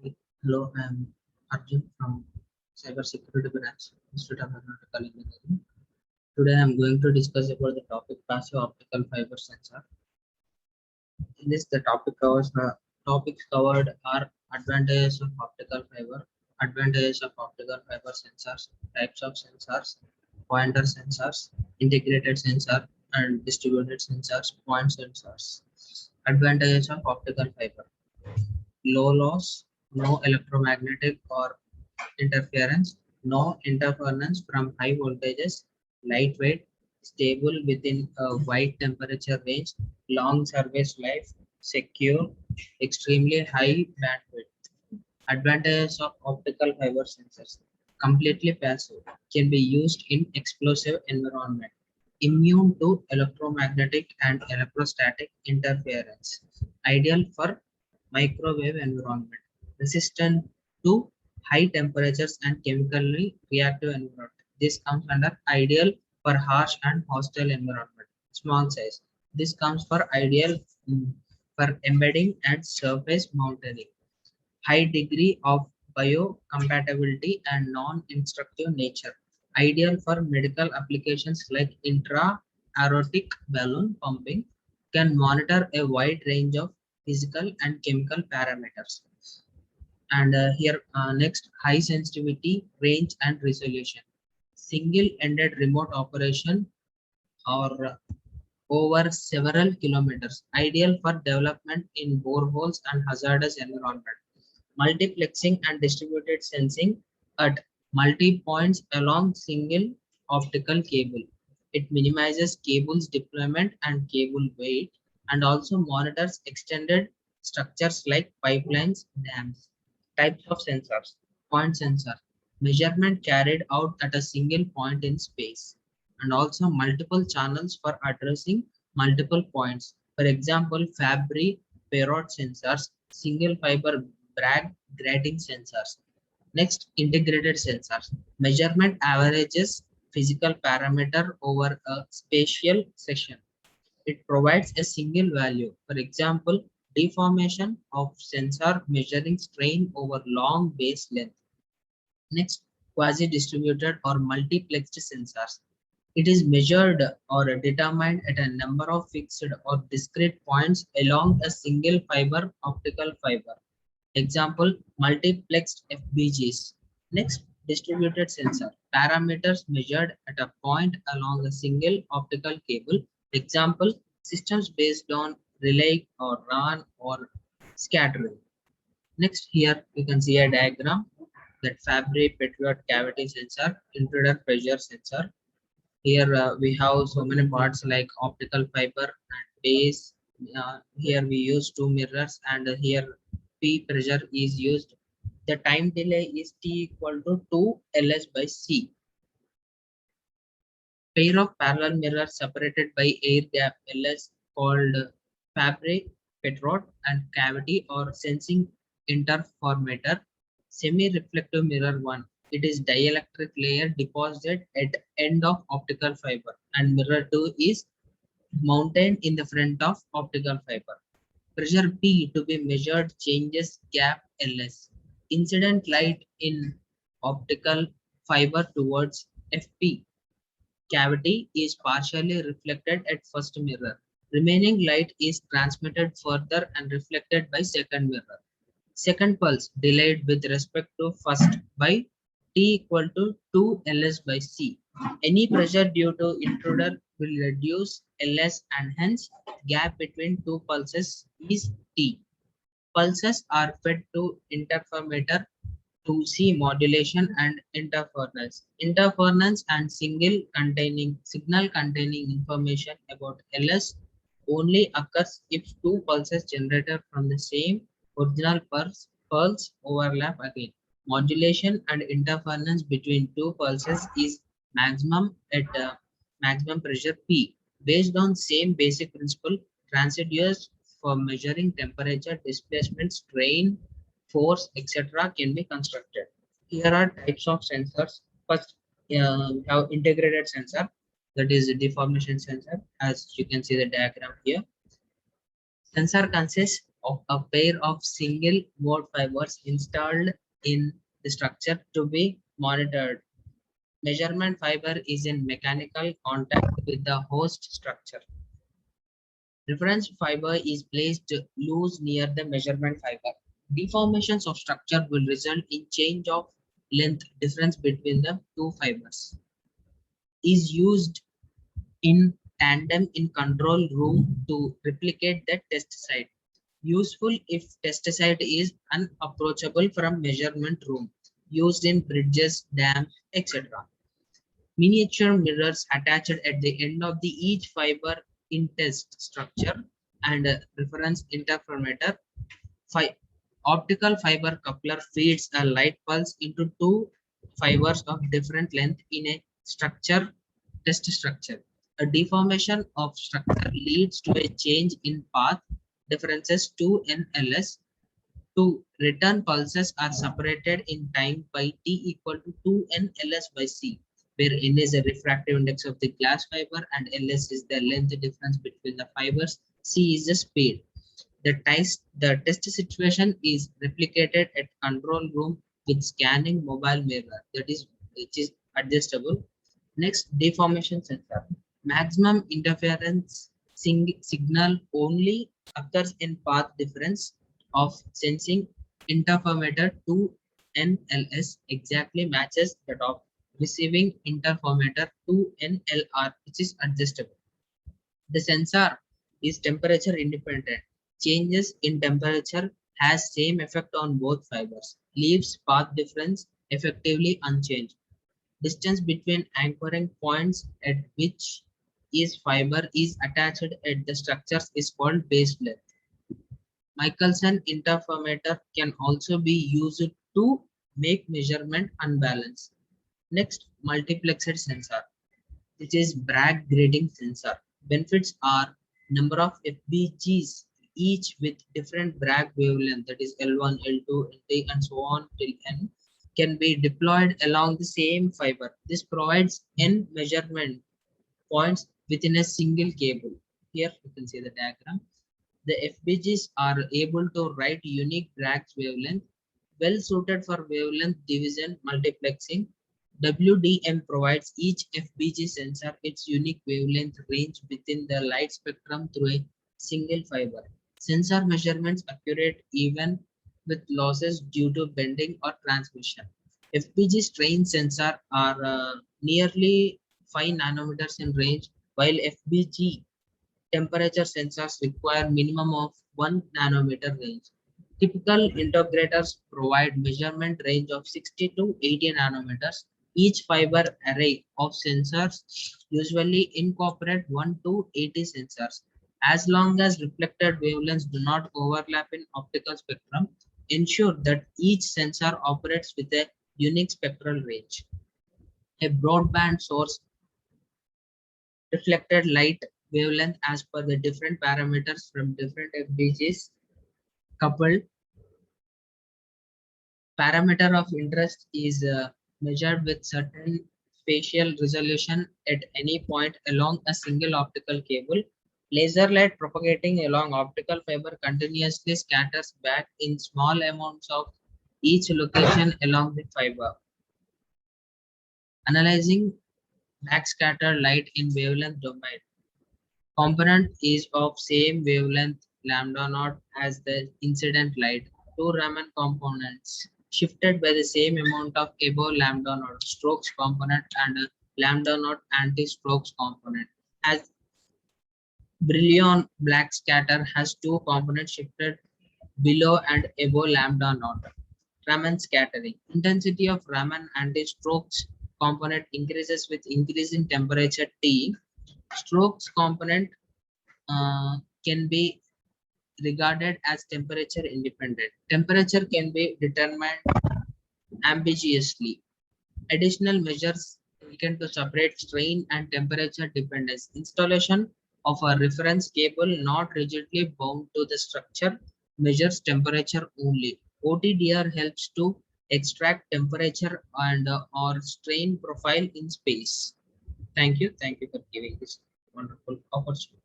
Hello, I am Arjun from Cybersecurity Branch, Institute of Aeronautical Engineering. Today I am going to discuss about the topic passive optical fiber sensor. In this, the topics covered are advantages of optical fiber, advantages of optical fiber sensors, types of sensors, pointer sensors, integrated sensor, and distributed sensors, point sensors. Advantages of optical fiber: low loss, no electromagnetic or interference, no interference from high voltages, lightweight, stable within a wide temperature range, long service life, secure, extremely high bandwidth. Advantages of optical fiber sensors: completely passive, can be used in explosive environment, immune to electromagnetic and electrostatic interference, ideal for microwave environment, resistant to high temperatures and chemically reactive environment. This comes under ideal for harsh and hostile environment. Small size. This comes for ideal for embedding and surface mountaining. High degree of biocompatibility and non-instructive nature. Ideal for medical applications like intra-aortic balloon pumping. Can monitor a wide range of physical and chemical parameters. And next, high sensitivity, range and resolution. Single-ended remote operation or over several kilometers. Ideal for development in boreholes and hazardous environment. Multiplexing and distributed sensing at multi-points along single optical cable. It minimizes cables deployment and cable weight and also monitors extended structures like pipelines, dams. Types of sensors. Point sensor. Measurement carried out at a single point in space and also multiple channels for addressing multiple points. For example, Fabry Perot sensors, single fiber Bragg grating sensors. Next, integrated sensors. Measurement averages physical parameter over a spatial section. It provides a single value. For example, deformation of sensor measuring strain over long base length. Next, quasi-distributed or multiplexed sensors. It is measured or determined at a number of fixed or discrete points along a single fiber optical fiber. Example, multiplexed FBGs. Next, distributed sensor. Parameters measured at a point along a single optical cable. Example, systems based on relay or RAN or scattering. Next, here you can see a diagram that Fabry Petriot cavity sensor, intruder pressure sensor. Here we have so many parts like optical fiber and base. Here we use two mirrors and here P pressure is used. The time delay is T equal to 2 LS by C. Pair of parallel mirrors separated by air gap LS called Fabry Petriot and cavity or sensing interferometer. Semi-reflective mirror 1. It is dielectric layer deposited at end of optical fiber and mirror 2 is mounted in the front of optical fiber. Pressure P to be measured changes gap LS. Incident light in optical fiber towards FP. Cavity is partially reflected at first mirror. Remaining light is transmitted further and reflected by second mirror. Second pulse delayed with respect to first by T equal to 2 LS by C. Any pressure due to intruder will reduce LS and hence gap between two pulses is T. Pulses are fed to interferometer to see modulation and interference. Interference and signal containing information about LS only occurs if two pulses generated from the same original pulse overlap again. Modulation and interference between two pulses is maximum at maximum pressure P. Based on same basic principle, transducers for measuring temperature, displacement, strain, force, etc. can be constructed. Here are types of sensors. First, we have integrated sensor, that is deformation sensor, as you can see the diagram here. Sensor consists of a pair of single mode fibers installed in the structure to be monitored. Measurement fiber is in mechanical contact with the host structure. Reference fiber is placed loose near the measurement fiber. Deformations of structure will result in change of length difference between the two fibers. Is used in tandem in control room to replicate the test site. Useful if test site is unapproachable from measurement room. Used in bridges, dams, etc. Miniature mirrors attached at the end of the each fiber in test structure and a reference interferometer. Optical fiber coupler feeds a light pulse into two fibers of different length in a test structure. A deformation of structure leads to a change in path differences 2nLs. Two return pulses are separated in time by t equal to 2nLs by c, where n is a refractive index of the glass fiber and ls is the length difference between the fibers, c is the speed. The test situation is replicated at control room with scanning mobile mirror, that is, which is adjustable. Next, deformation sensor. Maximum interference signal only occurs in path difference of sensing interferometer 2nLs exactly matches that of receiving interferometer 2nLr, which is adjustable. The sensor is temperature independent. Changes in temperature has same effect on both fibers. Leaves path difference effectively unchanged. Distance between anchoring points at which each fiber is attached at the structures is called base length. Michelson interferometer can also be used to make measurement unbalanced. Next, multiplexed sensor, which is Bragg grading sensor. Benefits are number of FBGs, each with different Bragg wavelength, that is L1, L2, L3, and so on till N, can be deployed along the same fiber. This provides N measurement points within a single cable. Here you can see the diagram. The FBGs are able to write unique Bragg wavelength, well suited for wavelength division multiplexing. WDM provides each FBG sensor its unique wavelength range within the light spectrum through a single fiber. Sensor measurements accurate even with losses due to bending or transmission. FBG strain sensor are nearly 5 nanometers in range, while FBG temperature sensors require minimum of 1 nanometer range. Typical integrators provide measurement range of 60 to 80 nanometers. Each fiber array of sensors usually incorporate 1 to 80 sensors. As long as reflected wavelengths do not overlap in optical spectrum, ensure that each sensor operates with a unique spectral range. A broadband source reflected light wavelength as per the different parameters from different FBGs coupled. Parameter of interest is measured with certain spatial resolution at any point along a single optical cable. Laser light propagating along optical fiber continuously scatters back in small amounts of each location along the fiber. Analyzing backscatter light in wavelength domain. Component is of same wavelength lambda naught as the incident light. Two Raman components shifted by the same amount of above lambda naught strokes component and a lambda naught anti-strokes component. As Brillion black scatter has two components shifted below and above lambda naught. Raman scattering. Intensity of Raman anti-strokes component increases with increasing temperature T. Strokes component can be regarded as temperature independent. Temperature can be determined ambiguously. Additional measures taken to separate strain and temperature dependence. Installation of a reference cable not rigidly bound to the structure measures temperature only. OTDR helps to extract temperature and or strain profile in space. Thank you. Thank you for giving this wonderful opportunity.